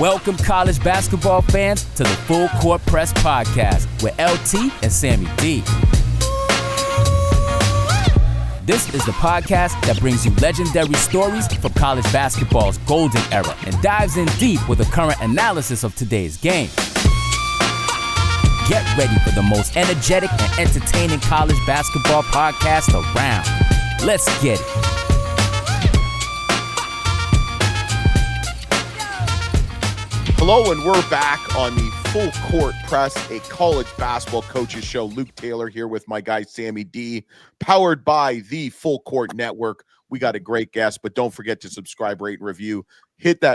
Welcome, college basketball fans, to the Full Court Press Podcast with LT and Sammy D. This is the podcast that brings you legendary stories from college basketball's golden era and dives in deep with a current analysis of today's game. Get ready for the most energetic and entertaining college basketball podcast around. Let's get it. Hello, and we're back on the Full Court Press, a college basketball coaches show. Luke Taylor here with my guy Sammy D, powered by the Full Court Network. We got a great guest, but don't forget to subscribe, rate, and review.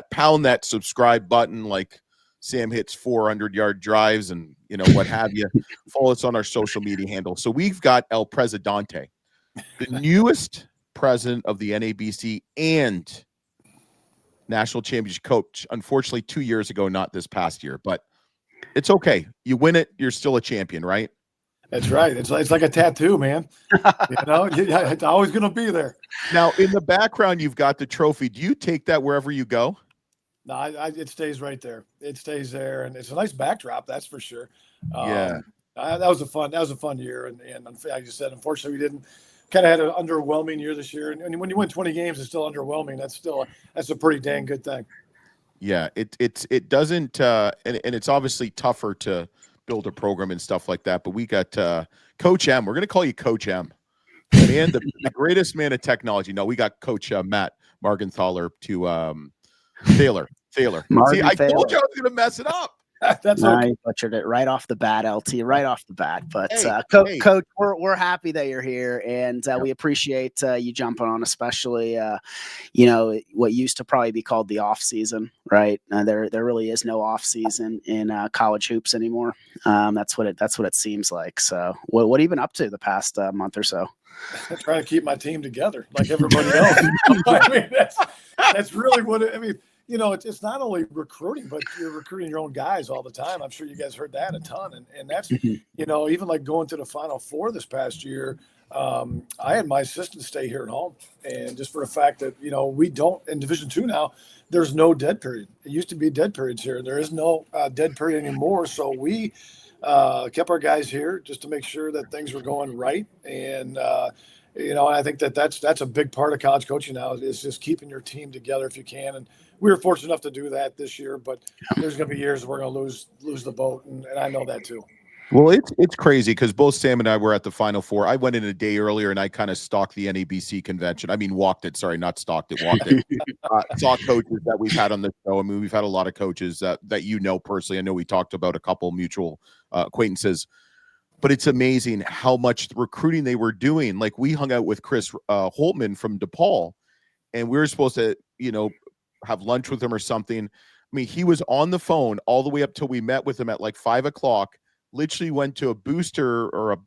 Pound that subscribe button like Sam hits 400-yard drives and, what have you. Follow us on our social media handles. So we've got El Presidente, the newest president of the NABC and national championship coach. Unfortunately, 2 years ago, not this past year, but it's okay. You win it, you're still a champion, right? That's right. It's like a tattoo, man. It's always going to be there. Now, in the background, you've got the trophy. Do you take that wherever you go? No, it stays right there. It stays there, and it's a nice backdrop, that's for sure. Yeah, that was a fun year, and like you said, unfortunately, we didn't. Kind of had an underwhelming year this year, and when you win 20 games, it's still underwhelming. That's a pretty dang good thing. Yeah, it doesn't, and it's obviously tougher to build a program and stuff like that. But we got Coach M. We're going to call you Coach M, man, the greatest man of technology. No, we got Coach Matt Margenthale to Taylor. See, I told you I was going to mess it up. That's okay. I butchered it right off the bat, LT, right off the bat. But Coach, we're happy that you're here, and we appreciate you jumping on, especially what used to probably be called the off season, right? There really is no off season in college hoops anymore. That's what it seems like. So, what have you been up to the past month or so? I'm trying to keep my team together, like everybody else. I mean, that's really what I mean. It's not only recruiting, but you're recruiting your own guys all the time. I'm sure you guys heard that a ton. And that's, even like going to the Final Four this past year, I had my assistant stay here at home. And just for the fact that, we don't, in Division II now, there's no dead period. It used to be dead periods here. There is no dead period anymore. So we kept our guys here just to make sure that things were going right. And, I think that's a big part of college coaching now is just keeping your team together if you can. And we were fortunate enough to do that this year, but there's going to be years we're going to lose the boat, and I know that too. Well, it's crazy because both Sam and I were at the Final Four. I went in a day earlier, and I kind of stalked the NABC convention. I mean, walked it. Sorry, not stalked it, walked it. Saw coaches that we've had on the show. I mean, we've had a lot of coaches that personally. I know we talked about a couple mutual acquaintances. But it's amazing how much recruiting they were doing. Like, we hung out with Chris Holtman from DePaul, and we were supposed to, have lunch with him or something. I mean, he was on the phone all the way up till we met with him at like 5:00. Literally went to a booster or a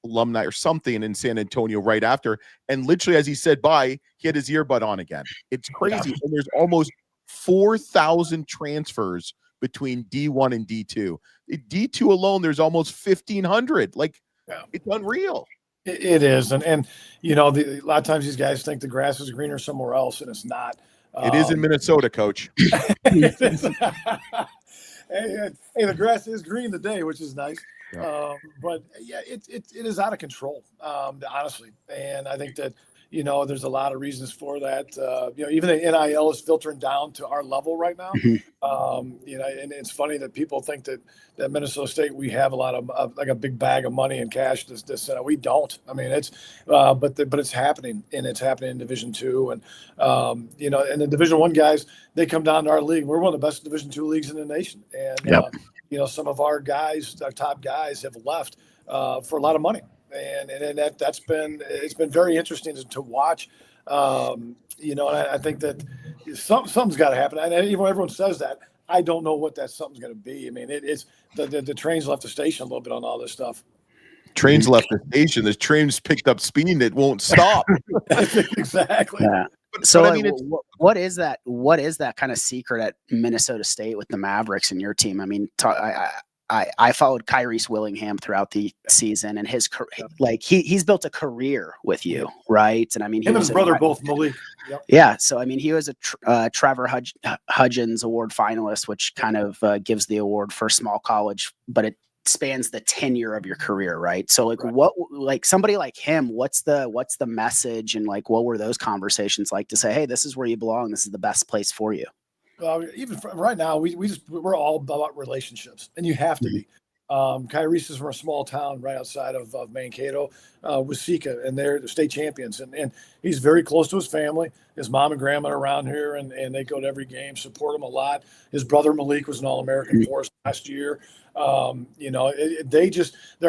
alumni or something in San Antonio right after. And literally, as he said bye, he had his earbud on again. It's crazy. Yeah. And there's almost 4,000 transfers between D1 and D2. D2 alone, there's almost 1,500. Like, It's unreal. It is. And a lot of times these guys think the grass is greener somewhere else, and it's not. It is in Minnesota, Coach. Hey, the grass is green today, which is nice. Yeah. But yeah, it is out of control, honestly. And I think that, there's a lot of reasons for that. Even the NIL is filtering down to our level right now. And it's funny that people think that Minnesota State, we have a lot of like a big bag of money and cash. We don't. I mean, it's but it's happening, and it's happening in Division II. And and the Division I guys, they come down to our league. We're one of the best Division II leagues in the nation. And some of our guys, our top guys, have left for a lot of money. And it's been very interesting to watch, and I think that something's got to happen. And even when everyone says that, I don't know what that something's going to be. I mean, it's the train's left the station a little bit on all this stuff. Trains left the station. The train's picked up speed. It won't stop. Exactly. Yeah. So, I mean, what is that? What is that kind of secret at Minnesota State with the Mavericks and your team? I mean, I followed Kyrese Willingham throughout the season, and he's built a career with you, right? And I mean, him and his brother both Malik. Yep. Yeah, so I mean, he was a Trevor Hudgens Award finalist, which kind of gives the award for small college, but it spans the tenure of your career, right? So like somebody like him, what's the message, and like what were those conversations like to say, hey, this is where you belong, this is the best place for you? Even right now, we're all about relationships, and you have to be. Kyrese is from a small town right outside of Mankato, Wasika, and they're the state champions. And he's very close to his family. His mom and grandma are around here, and they go to every game, support him a lot. His brother Malik was an All-American for us last year. They're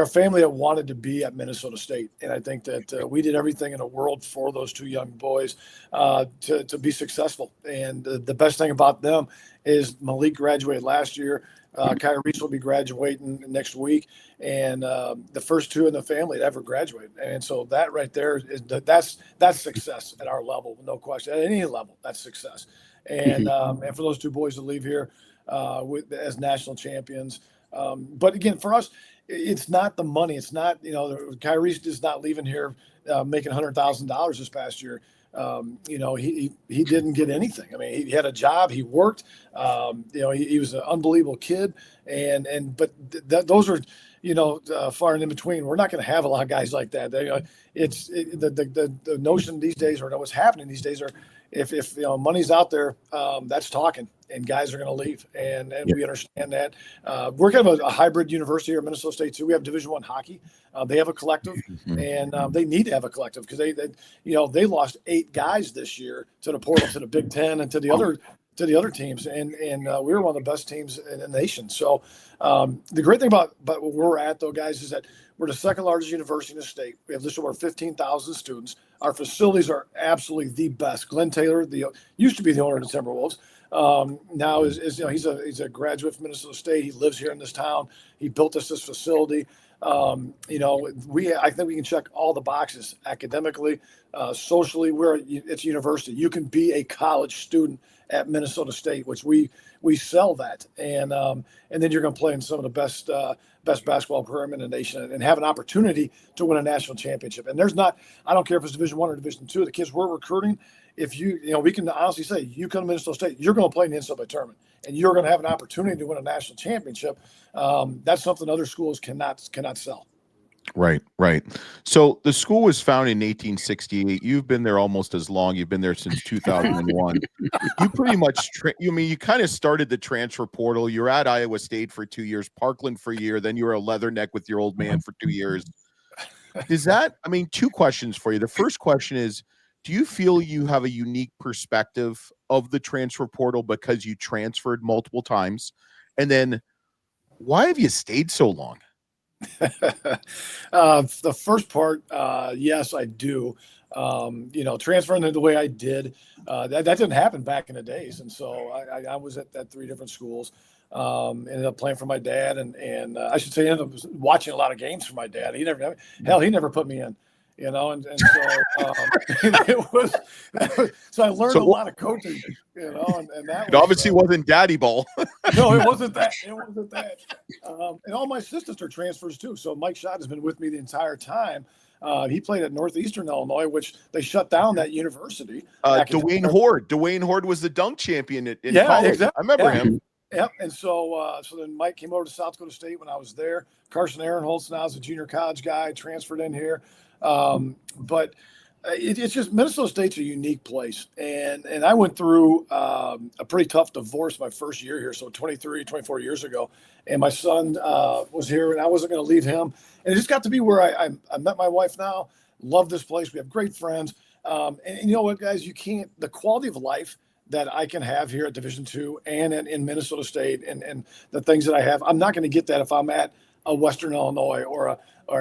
a family that wanted to be at Minnesota State. And I think that we did everything in the world for those two young boys to be successful. And the best thing about them is Malik graduated last year. Kyrese will be graduating next week, and the first two in the family to ever graduate. And so that right there that's success at our level, no question. At any level, that's success. And and for those two boys to leave here as national champions. But again, for us, it's not the money. It's not, Kyrese is not leaving here making $100,000 this past year. He didn't get anything. I mean, he had a job, he worked, he was an unbelievable kid. But those are, far and in between. We're not going to have a lot of guys like that. The notion these days, or what's happening these days, are if money's out there, that's talking, and guys are going to leave, and we understand that. We're kind of a hybrid university here at Minnesota State too. We have Division I hockey. They have a collective, and they need to have a collective because they lost 8 guys this year to the portal, to the Big Ten, and to the other teams, and we were one of the best teams in the nation. So the great thing about where we're at, though, guys, is that we're the second largest university in the state. We have just over 15,000 students. Our facilities are absolutely the best. Glenn Taylor, used to be the owner of the Timberwolves, now he's a graduate from Minnesota State. He lives here in this town. He built us this facility. I think we can check all the boxes academically, socially. It's a university. You can be a college student at Minnesota State, which we sell that, and then you're going to play in some of the best basketball program in the nation and have an opportunity to win a national championship. And I don't care if it's Division I or Division II. The kids we're recruiting, if we can honestly say, you come to Minnesota State, you're going to play in the NCAA tournament, and you're going to have an opportunity to win a national championship. That's something other schools cannot sell. Right. So the school was founded in 1868. You've been there almost as long. You've been there since 2001. You pretty much, you kind of started the transfer portal. You're at Iowa State for 2 years, Parkland for a year. Then you were a Leatherneck with your old man for 2 years. Two questions for you. The first question is, do you feel you have a unique perspective of the transfer portal because you transferred multiple times? And then why have you stayed so long? The first part, yes, I do. Transferring the way I did, that didn't happen back in the days. And so I was at 3 different schools, ended up playing for my dad. And I should say, ended up watching a lot of games for my dad. He never put me in. And so it was so I learned a lot of coaching, and that it obviously wasn't daddy ball. No, it wasn't that. And all my assistants are transfers too. So Mike Schott has been with me the entire time. He played at Northeastern Illinois, which they shut down that university. Dwayne Horde was the dunk champion in college. Exactly. I remember him. Yep. And so then Mike came over to South Dakota State when I was there. Carson Aaronholtz now is a junior college guy, transferred in here. But it's just Minnesota State's a unique place. And I went through a pretty tough divorce my first year here. So 24 years ago. And my son was here, and I wasn't going to leave him. And it just got to be where I met my wife now. Love this place. We have great friends. And you know what, guys, the quality of life that I can have here at Division II and in Minnesota State and the things that I have, I'm not going to get that if I'm at a Western Illinois or an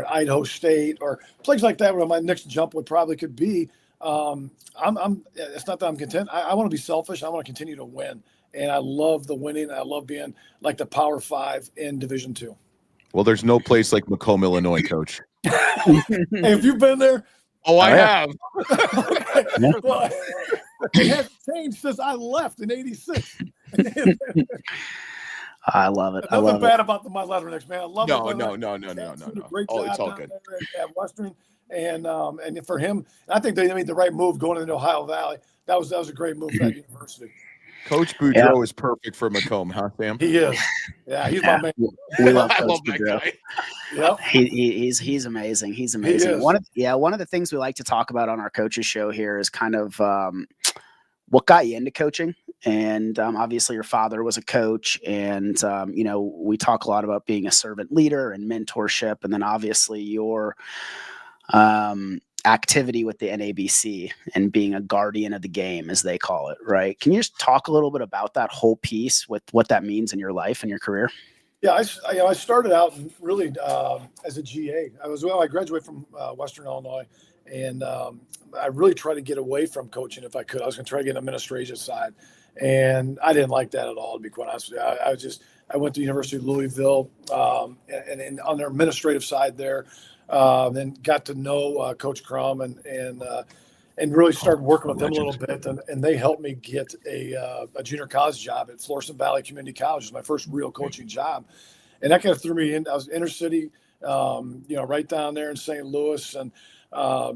Idaho State or places like that, where my next jump could be. It's not that I'm content. I want to be selfish. I want to continue to win. And I love the winning. I love being like the Power 5 in Division II. Well, there's no place like Macomb, Illinois, Coach. Hey, have you been there? Oh, I have. Well, it has changed since I left in '86. I love it. Nothing bad about my Leathernecks, man. I love no, it. no. Doing a great Oh, it's job all down good. there at Western, and for him, I think they made the right move going into Ohio Valley. That was a great move for that university. Coach Boudreaux is perfect for Macomb, huh, Sam? He is. Yeah, he's my man. We love I Coach love that Boudreaux. guy. Yep. He's amazing. He's amazing. He is. One of the things we like to talk about on our coaches show here is kind of what got you into coaching. And obviously your father was a coach, and we talk a lot about being a servant leader and mentorship, and then obviously your activity with the NABC and being a guardian of the game, as they call it, right? Can you just talk a little bit about that whole piece, with what that means in your life and your career? Yeah, I started out really as a GA. I graduated from Western Illinois, and I really tried to get away from coaching if I could. I was going to try to get an administrative side, and I didn't like that at all, to be quite honest with you. I went to the University of Louisville, and on their administrative side there, then got to know Coach Crum and really started working with them a little bit. And they helped me get a junior college job at Florissant Valley Community College. It was my first real coaching job. And that kind of threw me in. I was inner city, right down there in St. Louis. And I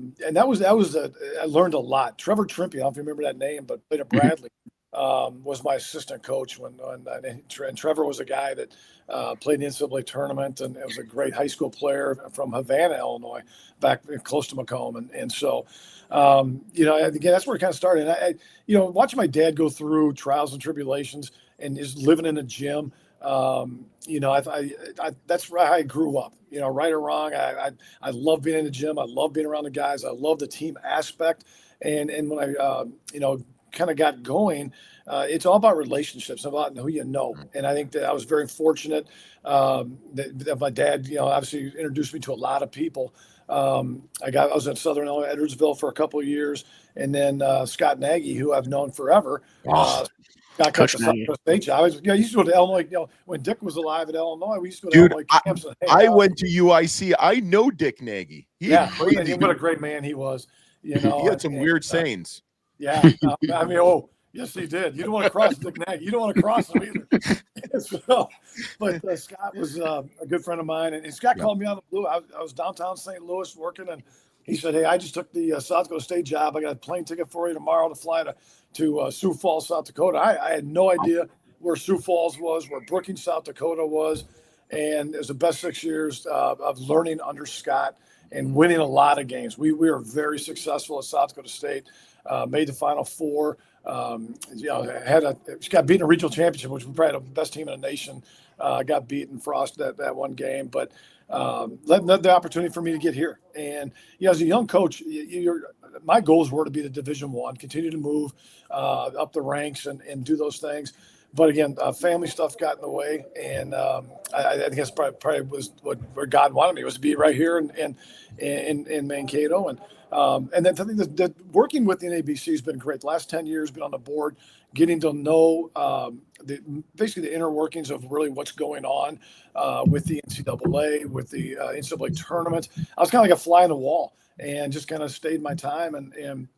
learned a lot. Trevor Trimpe, I don't know if you remember that name, but played at Bradley, was my assistant coach and Trevor was a guy that played in the NCAA tournament, and was a great high school player from Havana, Illinois, back close to Macomb. And so, again, that's where it kind of started. And watching my dad go through trials and tribulations and is living in a gym, that's how I grew up. Right or wrong, I love being in the gym. I love being around the guys. I love the team aspect. And when I, kind of got going, it's all about relationships, about who you know. And I think that I was very fortunate that my dad, obviously introduced me to a lot of people. I was in Southern Illinois, Edwardsville for a couple of years, and then Scott Nagy, who I've known forever. Got Coach the state job. I used to go to Illinois. When Dick was alive at Illinois, we used to go to Illinois camps. I went to UIC. I know Dick Nagy. Crazy. What a great man he was. He had some weird sayings. Yeah, yes, he did. You don't want to cross Dick Nagy. You don't want to cross him either. But Scott was a good friend of mine, and Scott called me out of the blue. I was downtown St. Louis working, and he said, "Hey, I just took the South Dakota State job. I got a plane ticket for you tomorrow to fly to Sioux Falls, South Dakota." I had no idea where Sioux Falls was, where Brookings, South Dakota was, and it was the best 6 years of learning under Scott and winning a lot of games. We were very successful at South Dakota State. Made the Final Four. Got beaten a regional championship, which was probably the best team in the nation. Got beaten Frost that one game, but led the opportunity for me to get here. And as a young coach, my goals were to be the Division I, continue to move up the ranks and do those things. But again, family stuff got in the way, and I think that's probably was where God wanted me, was to be right here in Mankato. And then I think that working with the NABC has been great. The last 10 years, been on the board, getting to know basically the inner workings of really what's going on with the NCAA, with the NCAA tournament. I was kind of like a fly on the wall, and just kind of stayed my time. And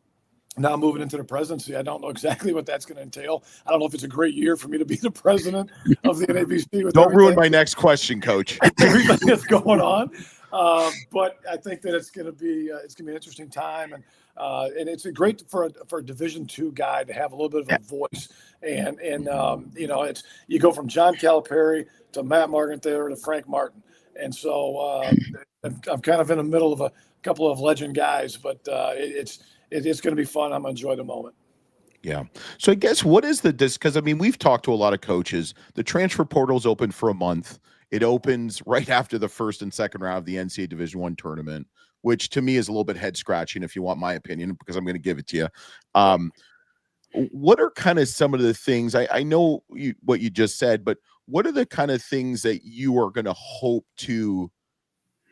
now moving into the presidency, I don't know exactly what that's going to entail. I don't know if it's a great year for me to be the president of the NABC. Don't ruin my next question, Coach. Everything that's going on. But I think that it's going to be an interesting time, and it's great for a Division II guy to have a little bit of a voice. And it's you go from John Calipari to Matt Margenthale to Frank Martin, and so I'm kind of in the middle of a couple of legend guys, but it's going to be fun. I'm going to enjoy the moment. Yeah. So I guess what is because we've talked to a lot of coaches. The transfer portal's open for a month. It opens right after the first and second round of the NCAA Division I tournament, which to me is a little bit head scratching, if you want my opinion, because I'm going to give it to you. What are kind of some of the things, I know what you just said, but what are the kind of things that you are going to hope to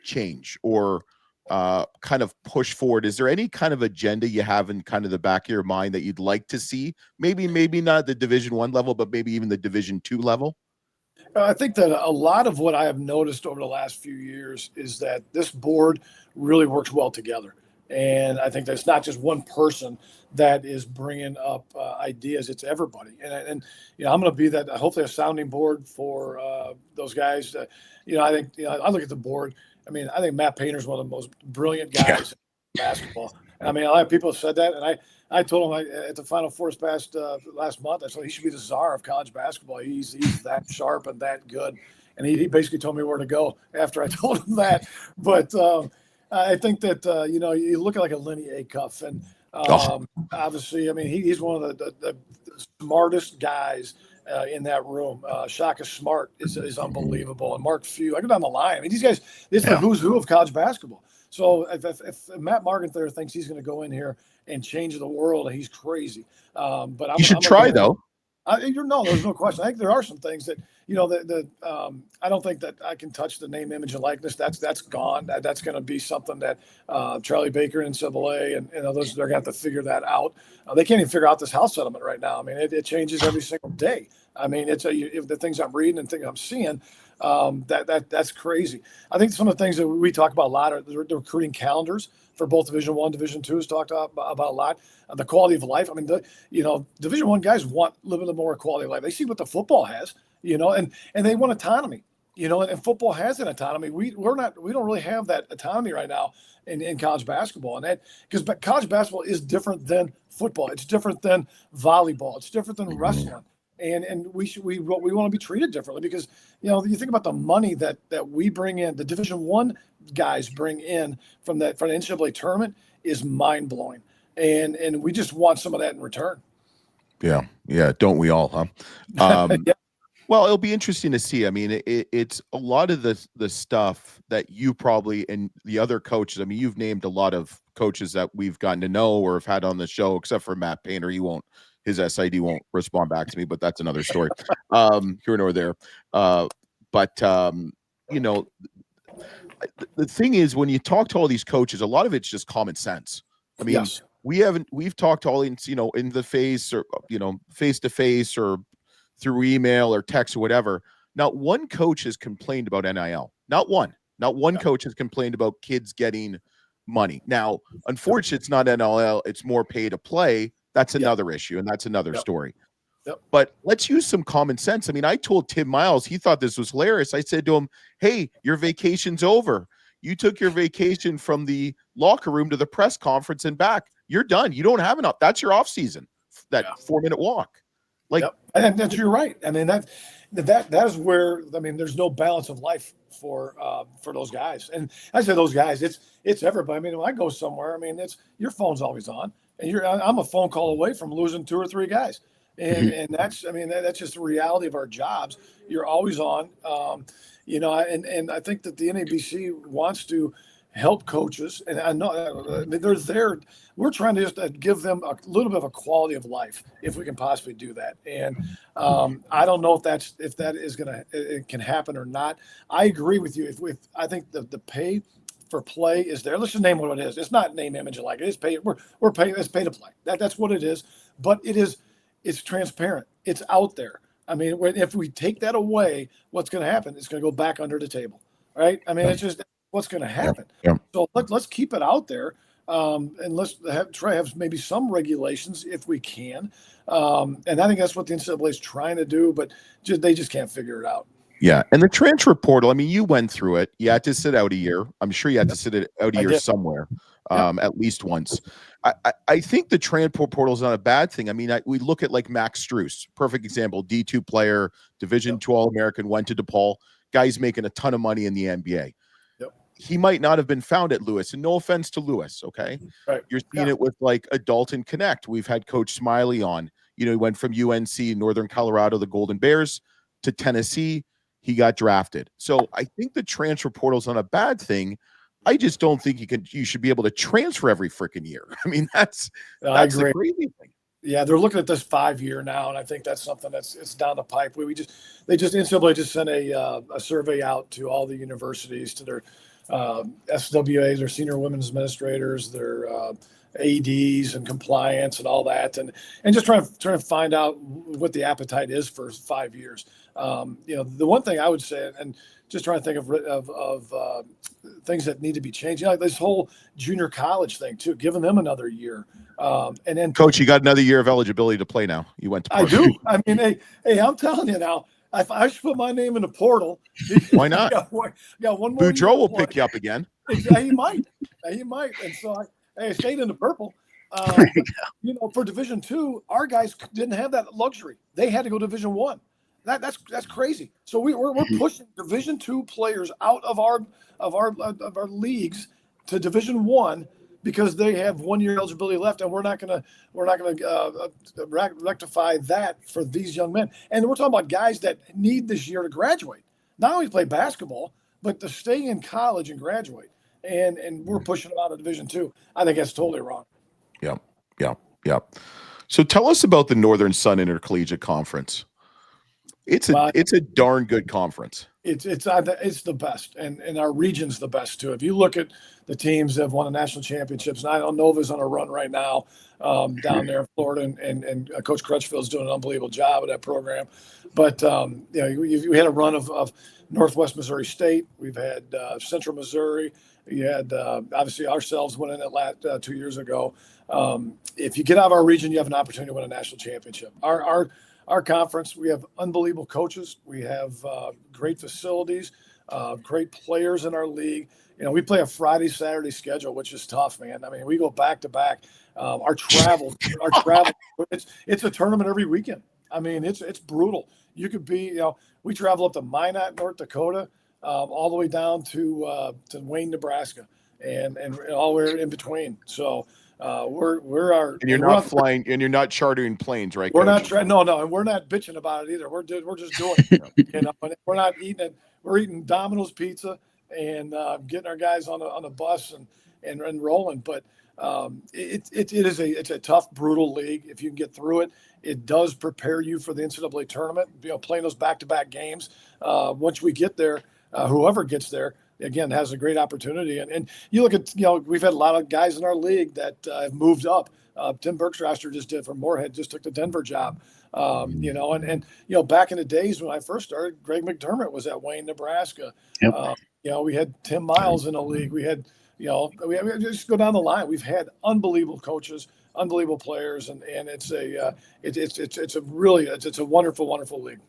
change or kind of push forward? Is there any kind of agenda you have in kind of the back of your mind that you'd like to see? Maybe not the Division I level, but maybe even the Division II level? I think that a lot of what I have noticed over the last few years is that this board really works well together. And I think that's not just one person that is bringing up ideas. It's everybody. And I'm going to be that, hopefully, a sounding board for those guys. I think, I look at the board. I mean, I think Matt Painter's one of the most brilliant guys in basketball. And I mean, a lot of people have said that. And I told him at the Final Four last month, I said he should be the czar of college basketball. He's that sharp and that good. And he basically told me where to go after I told him that. But I think that, you look at like a Lenny Acuff. And obviously, I mean, he's one of the smartest guys in that room. Shaka Smart is unbelievable. And Mark Few, I go down the line. I mean, these guys, it's the who's who of college basketball. So if Matt Margenthale thinks he's going to go in here and change the world, he's crazy. But you should try, though. No, there's no question. I think there are some things that, I don't think that I can touch the name, image, and likeness. That's gone. That's going to be something that Charlie Baker and NCAA and others, they're going to have to figure that out. They can't even figure out this house settlement right now. I mean, it changes every single day. I mean, if the things I'm reading and things I'm seeing, that's crazy. I think some of the things that we talk about a lot are the recruiting calendars for both Division I, Division II is talked about a lot. The quality of life. I mean, Division I guys want a little bit more quality of life. They see what the football has, and they want autonomy, and football has an autonomy. We don't really have that autonomy right now in college basketball, and that because college basketball is different than football. It's different than volleyball. It's different than wrestling. And we want to be treated differently because, you think about the money that we bring in, the Division I guys bring in from the NCAA tournament is mind blowing. And we just want some of that in return. Yeah. Don't we all, huh? Yeah. Well, it'll be interesting to see. I mean, it's a lot of the stuff that you probably and the other coaches. I mean, you've named a lot of coaches that we've gotten to know or have had on the show, except for Matt Painter. His SID won't respond back to me, but that's another story. Here nor there. But the thing is, when you talk to all these coaches, a lot of it's just common sense. I mean, yes. we've talked to all in the face or, face to face or through email or text or whatever. Not one coach has complained about NIL. Not one coach has complained about kids getting money. Now, unfortunately, it's not NIL. It's more pay to play. That's another issue, and that's another story. Yep. But let's use some common sense. I mean, I told Tim Miles, he thought this was hilarious. I said to him, hey, your vacation's over. You took your vacation from the locker room to the press conference and back. You're done. You don't have enough. That's your off season, that 4-minute walk. And that's, you're right. I mean, that is where, I mean, there's no balance of life for those guys. And I say those guys, it's everybody. I mean, when I go somewhere, I mean, your phone's always on. And I'm a phone call away from losing 2 or 3 guys. And that's just the reality of our jobs. You're always on, and I think that the NABC wants to help coaches. And I know they're there. We're trying to just give them a little bit of a quality of life if we can possibly do that. And I don't know if that is it can happen or not. I agree with you. If I think the pay for play is there. Let's just name what it is. It's not name, image, and like it is pay. We're paying. It's pay to play. That's what it is. But it's transparent. It's out there. I mean, if we take that away, what's going to happen? It's going to go back under the table, right? I mean, it's just what's going to happen. Yeah. So let's keep it out there, and let's try to have maybe some regulations if we can. And I think that's what the NCAA is trying to do, but they just can't figure it out. Yeah, and the transfer portal, I mean, you went through it. You had to sit out a year. I'm sure you had to sit out a year somewhere, at least once. I think the transfer portal is not a bad thing. I mean, we look at like Max Strus, perfect example, D2 player, Division II All-American, went to DePaul. Guy's making a ton of money in the NBA. Yep. He might not have been found at Lewis, and no offense to Lewis, okay? Right. You're seeing it with like a Dalton Connect. We've had Coach Smiley on. He went from UNC, Northern Colorado, the Golden Bears, to Tennessee. He got drafted. So I think the transfer portal is not a bad thing. I just don't think you should be able to transfer every freaking year. I mean, that's I agree. The crazy thing. Yeah, they're looking at this 5-year now, and I think that's something it's down the pipe. NCAA just sent a survey out to all the universities, to their SWAs, their senior women's administrators, their ADs and compliance and all that, and just trying to find out what the appetite is for 5 years. The one thing I would say, and just trying to think of things that need to be changed, this whole junior college thing too, giving them another year. And then, Coach, you got another year of eligibility to play now. You went to I do. I mean, hey, I'm telling you now, if I should put my name in the portal, why not? got one more. Boudreaux will pick you up again. He might. And so I stayed in the purple. For Division II, our guys didn't have that luxury. They had to go Division I. That's crazy. So we're pushing Division II players out of our leagues to Division I because they have 1 year eligibility left, and we're not gonna rectify that for these young men. And we're talking about guys that need this year to graduate, not only play basketball, but to stay in college and graduate. And we're pushing them out of Division II. I think that's totally wrong. Yeah. So tell us about the Northern Sun Intercollegiate Conference. It's a darn good conference. It's the best, and our region's the best too. If you look at the teams that have won the national championships, and I know Nova's on a run right now down there in Florida, and Coach Crutchfield's doing an unbelievable job of that program. But we had a run of Northwest Missouri State. We've had Central Missouri. You had obviously ourselves winning it 2 years ago. If you get out of our region, you have an opportunity to win a national championship. Our conference, we have unbelievable coaches. We have great facilities, great players in our league. We play a Friday, Saturday schedule, which is tough, man. I mean, we go back to back. Our travel, it's a tournament every weekend. I mean, it's brutal. You could be, we travel up to Minot, North Dakota, all the way down to Wayne, Nebraska, and all we're in between. So we're not flying, and you're not chartering planes, right? We're Coach? Not no, and we're not bitching about it either. We're just doing it. And we're not eating it. We're eating Domino's pizza and getting our guys on a bus and rolling. But it's a tough, brutal league. If you can get through it, it does prepare you for the NCAA tournament. Playing those back-to-back games. Once we get there, whoever gets there, again, has a great opportunity. And you look at, we've had a lot of guys in our league that have moved up. Tim Berkstraster just did from Moorhead, just took the Denver job. And back in the days when I first started, Greg McDermott was at Wayne, Nebraska. Yep. We had Tim Miles in the league. We had, we just go down the line. We've had unbelievable coaches, unbelievable players, and it's a wonderful, wonderful league.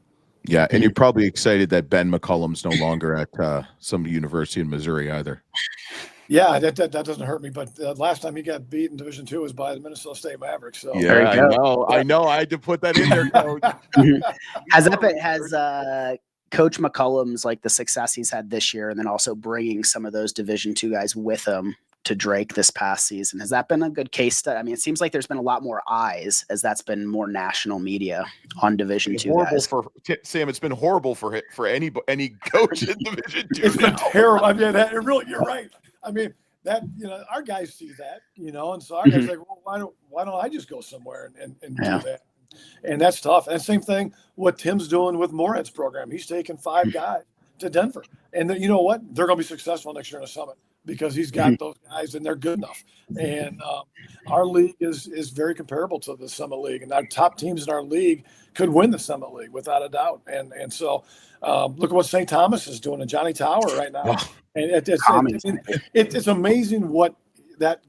Yeah, and you're probably excited that Ben McCullum's no longer at some university in Missouri either. Yeah, that doesn't hurt me. But last time he got beat in Division II was by the Minnesota State Mavericks. So yeah, I know. I had to put that in there, Coach. Has Coach McCullum's, like, the success he's had this year, and then also bringing some of those Division II guys with him to Drake this past season, has that been a good case study? I mean, it seems like there's been a lot more eyes as that's been more national media on Division II guys. Sam, it's been horrible for any coach in Division II. It's been terrible. I mean, you're right. I mean, that, our guys see that, and so our guys are like, well, why don't I just go somewhere and do that? And that's tough. And same thing what Tim's doing with Moorhead's program. He's taking 5 guys to Denver, and then, you know what? They're going to be successful next year in the Summit, because he's got those guys and they're good enough. And our league is very comparable to the Summit League, and our top teams in our league could win the Summit League without a doubt. And so look at what St. Thomas is doing in Johnny Tower right now. And it's amazing what that.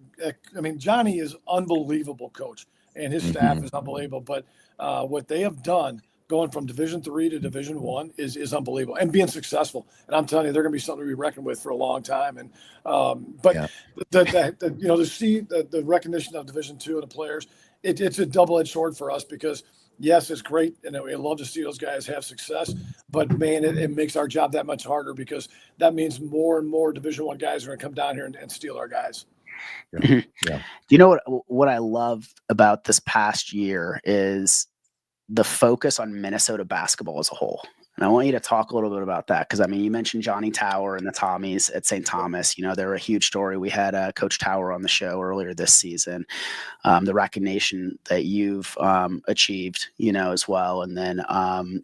I mean, Johnny is unbelievable coach, and his staff is unbelievable. But what they have done, going from Division III to Division I, is unbelievable, and being successful. And I'm telling you, they're going to be something to be reckoned with for a long time. And to see the recognition of Division II and the players, it's a double-edged sword for us, because yes, it's great, and we love to see those guys have success. But man, it makes our job that much harder, because that means more and more Division I guys are going to come down here and steal our guys. Yeah. Do you know what I love about this past year is the focus on Minnesota basketball as a whole. And I want you to talk a little bit about that, because, I mean, you mentioned Johnny Tower and the Tommies at St. Thomas. They're a huge story. We had Coach Tower on the show earlier this season. The recognition that you've achieved, as well. And then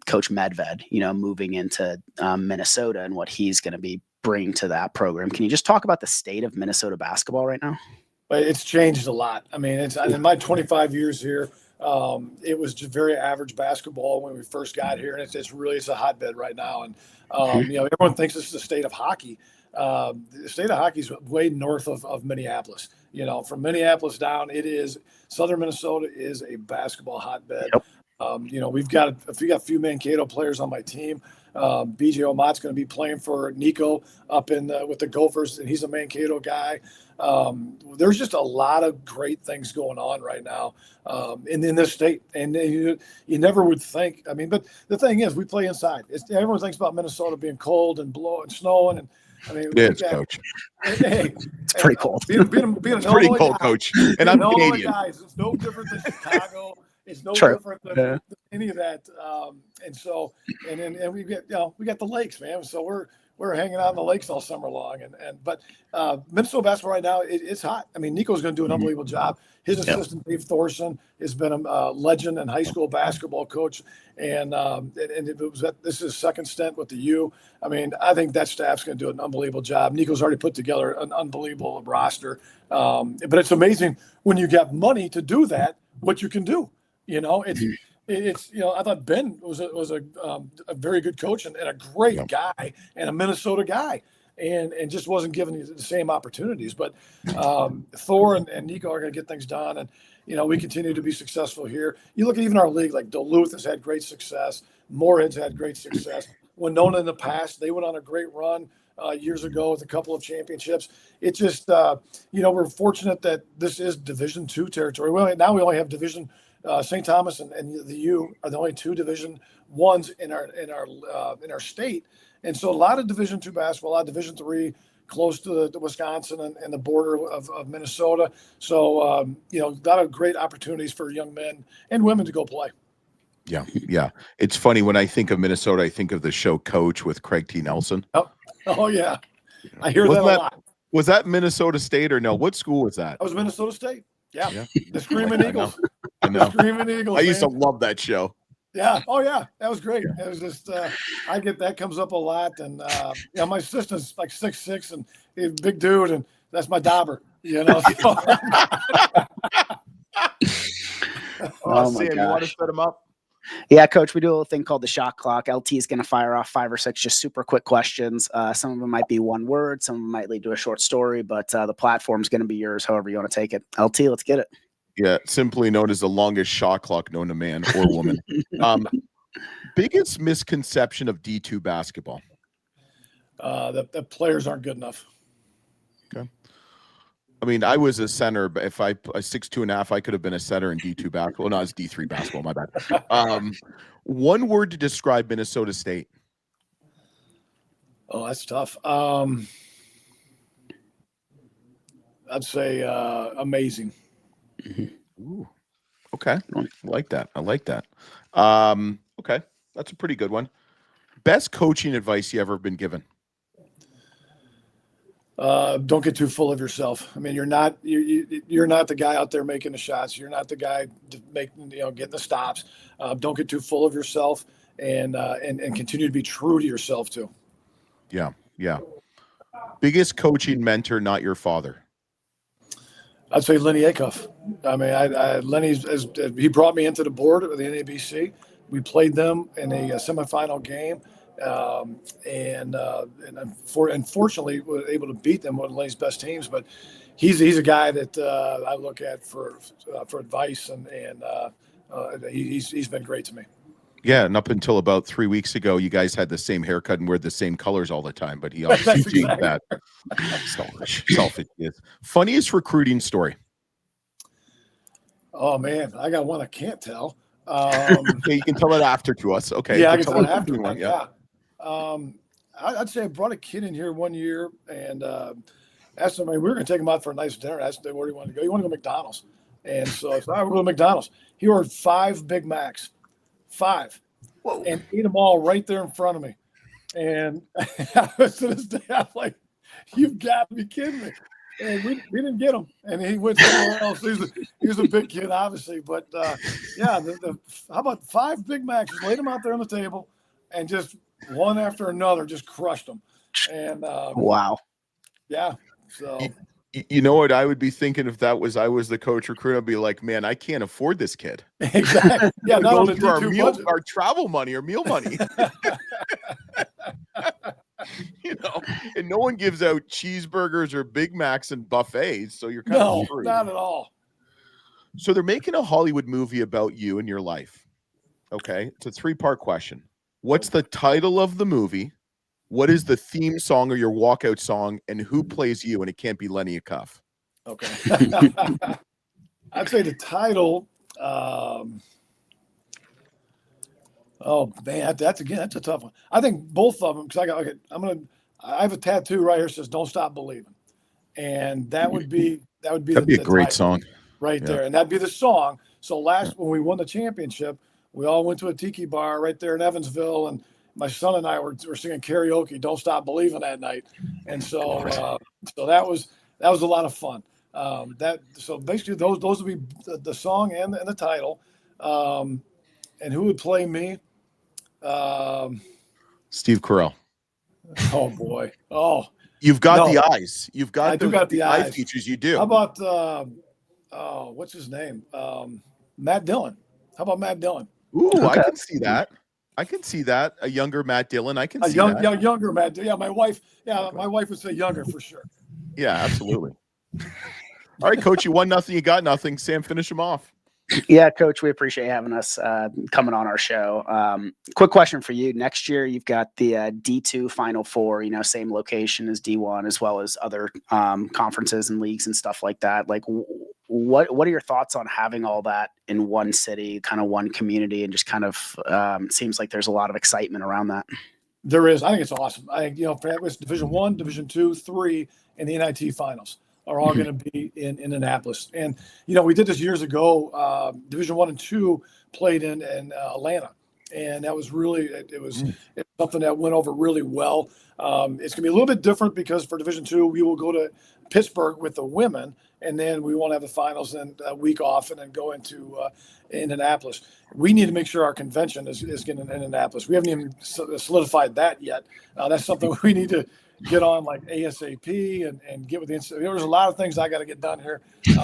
Coach Medved, moving into Minnesota and what he's going to be bringing to that program. Can you just talk about the state of Minnesota basketball right now? But it's changed a lot. I mean, it's in my 25 years here, It was just very average basketball when we first got here, and it's a hotbed right now. And everyone thinks this is the state of hockey. The state of hockey is way north of Minneapolis. From Minneapolis down, southern Minnesota is a basketball hotbed. Yep. We've got a few Mankato players on my team. BJ Omott's going to be playing for Nico up with the Gophers, and he's a Mankato guy. There's just a lot of great things going on right now in this state, and you never would think. I mean, but the thing is, we play inside. Everyone thinks about Minnesota being cold and blowing and snowing, and I mean, Coach. Hey, it's pretty cold. Being it's pretty cold, Coach. And I'm Canadian. Guys, it's no different than Chicago. It's no different than any of that. And we got the lakes, man. So we're hanging out in the lakes all summer long. But Minnesota basketball right now, it's hot. I mean, Nico's going to do an unbelievable job. His assistant, Dave Thorson, has been a legend and high school basketball coach. And this is his second stint with the U. I mean, I think that staff's going to do an unbelievable job. Nico's already put together an unbelievable roster. But it's amazing when you got money to do that, what you can do. I thought Ben was a very good coach and a great guy and a Minnesota guy, and just wasn't given the same opportunities. But Thor and Nico are going to get things done, and we continue to be successful here. You look at even our league, like Duluth has had great success, Moorhead's had great success. Winona in the past, they went on a great run years ago with a couple of championships. It's just we're fortunate that this is Division II territory. Well, now we only have Division. St. Thomas and the U are the only two Division I's in our state, and so a lot of Division II basketball, a lot of Division III, close to the Wisconsin and the border of Minnesota. So a lot of great opportunities for young men and women to go play. Yeah. It's funny when I think of Minnesota, I think of the show Coach with Craig T. Nelson. Oh yeah, I hear that a lot. Was that Minnesota State or no? What school was that? That was Minnesota State. Yeah. The Screaming Eagles. I know. The Screaming Eagles. I used to love that show. Yeah. Oh yeah. That was great. It was just I get that comes up a lot, and my sister's like 6'6" and he's a big dude, and that's my dauber. So. Sam, you want to set him up? Yeah, Coach, we do a little thing called the shot clock. LT is going to fire off 5 or 6 just super quick questions. Some of them might be one word, some of them might lead to a short story, but the platform is going to be yours, however you want to take it. LT, let's get it. Yeah, simply known as the longest shot clock known to man or woman. Biggest misconception of D2 basketball? That players aren't good enough. Okay. I mean, I was a center, but if I 6'2.5", I could have been a center in D2 basketball. No, it's D3 basketball. My bad. One word to describe Minnesota State. Oh, that's tough. I'd say amazing. Ooh, okay. I like that. Okay, that's a pretty good one. Best coaching advice you ever been given? Don't get too full of yourself. I mean, you're not the guy out there making the shots. You're not the guy getting the stops. Don't get too full of yourself, and continue to be true to yourself too. Yeah. Biggest coaching mentor, not your father? I'd say Lenny Acuff. I mean, Lenny's he brought me into the board of the NABC. We played them in a semifinal game. And unfortunately was able to beat them, one of Lenny's best teams. But he's a guy that I look at for advice, and he's been great to me. Yeah, and up until about 3 weeks ago, you guys had the same haircut and wear the same colors all the time. But he obviously changed that. Selfish. Funniest recruiting story? Oh man, I got one I can't tell. Okay, you can tell it after to us. Okay. Yeah, I can tell it after. Yeah. I'd say I brought a kid in here one year and asked him, we were going to take him out for a nice dinner. I asked him where he wanted to go. He wanted to go to McDonald's. And so I said, all right, we'll go to McDonald's. He ordered 5 Big Macs. 5. Whoa. And ate them all right there in front of me. And to this day, I'm like, you've got to be kidding me. And we didn't get him. And he went somewhere else. He was a big kid, obviously. But, how about 5 Big Macs? Just laid them out there on the table and just one after another just crushed them. And wow. Yeah. So You know what I would be thinking if I was the coach recruit? I'd be like, man, I can't afford this kid. Exactly. Yeah, not on the D2 our travel money or meal money. And no one gives out cheeseburgers or Big Macs and buffets, so you're kind of screwed. Not at all. So they're making a Hollywood movie about you and your life. Okay, it's a 3-part question. What's the title of the movie? What is the theme song or your walkout song, and who plays you? And it can't be Lenny Cuff. Okay. I'd say the title. Oh man, that's a tough one. I think both of them, because I have a tattoo right here that says "Don't Stop Believing," and that'd be a great song right there, and that'd be the song. So when we won the championship, we all went to a tiki bar right there in Evansville, and my son and I were singing karaoke, "Don't Stop Believing" that night. And so that was a lot of fun. So basically those would be the song and the title. And who would play me? Steve Carell. Oh boy. Oh, you've got the eyes. You've got the eye features. You do. How about what's his name? Matt Dillon. How about Matt Dillon? Ooh, okay. I can see that. I can see that. A younger Matt Dillon. I can see that. Yeah, younger Matt. Yeah, my wife. Yeah, okay. My wife would say younger for sure. Yeah, absolutely. All right, Coach. You won nothing. You got nothing. Sam, finish him off. Yeah, Coach. We appreciate having us coming on our show. Quick question for you. Next year, you've got the D2 Final Four. Same location as D1, as well as other conferences and leagues and stuff like that. Like, what are your thoughts on having all that in one city, kind of one community, and just kind of seems like there's a lot of excitement around that? There is. I think it's awesome. I think it's Division I, Division II, 3, and the NIT finals are all going to be in Indianapolis. And we did this years ago. Division I and 2 played in Atlanta, and that was really it was something that went over really well. It's going to be a little bit different because for Division II, we will go to Pittsburgh with the women, and then we won't have the finals and a week off, and then go into Indianapolis. We need to make sure our convention is getting in Indianapolis. We haven't even solidified that yet. That's something we need to get on like ASAP and get with the. There's a lot of things I got to get done here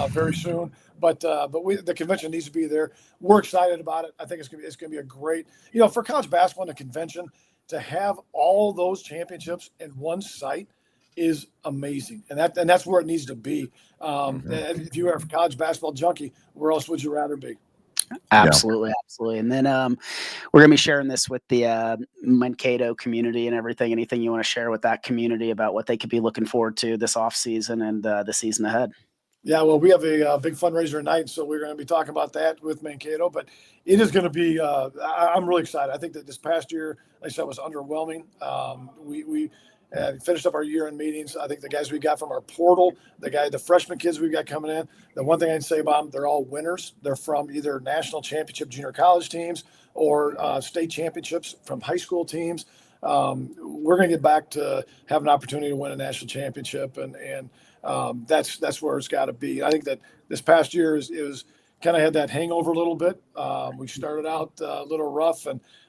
very soon, but the convention needs to be there. We're excited about it. I think it's gonna be a great, for college basketball and a convention to have all those championships in one site is amazing, and that's where it needs to be. If you are a college basketball junkie, where else would you rather be? Absolutely. And then we're going to be sharing this with the Mankato community and everything. Anything you want to share with that community about what they could be looking forward to this off season and the season ahead? Yeah, well, we have a big fundraiser night, so we're going to be talking about that with Mankato. But it is going to be. I'm really excited. I think that this past year, like I said, was underwhelming. We finished up our year-end meetings. I think the guys we got from our portal, the freshman kids we've got coming in, the one thing I can say about them, they're all winners. They're from either national championship junior college teams or state championships from high school teams. We're going to get back to have an opportunity to win a national championship, and that's where it's got to be. I think that this past year is kind of had that hangover a little bit. We started out a little rough,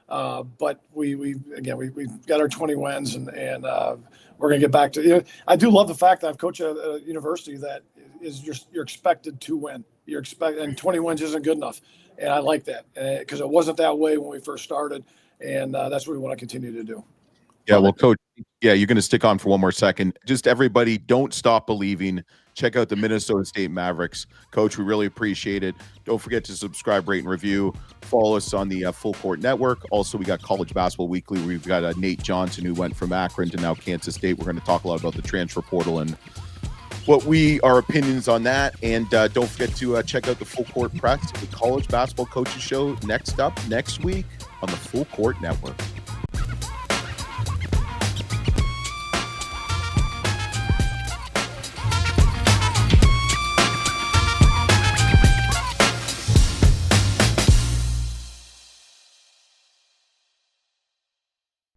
but we got our 20 wins, and we're going to get back to. I do love the fact that I've coached at a university that is you're expected to win. And 20 wins isn't good enough, and I like that because it wasn't that way when we first started, and that's what we want to continue to do. Yeah, well, Coach, you're going to stick on for one more second. Just everybody, don't stop believing. Check out the Minnesota State Mavericks. Coach, we really appreciate it. Don't forget to subscribe, rate, and review. Follow us on the Full Court Network. Also, we got College Basketball Weekly. We've got Nate Johnson, who went from Akron to now Kansas State. We're going to talk a lot about the transfer portal and our opinions on that. And don't forget to check out the Full Court Press, the College Basketball Coaches Show, next week on the Full Court Network.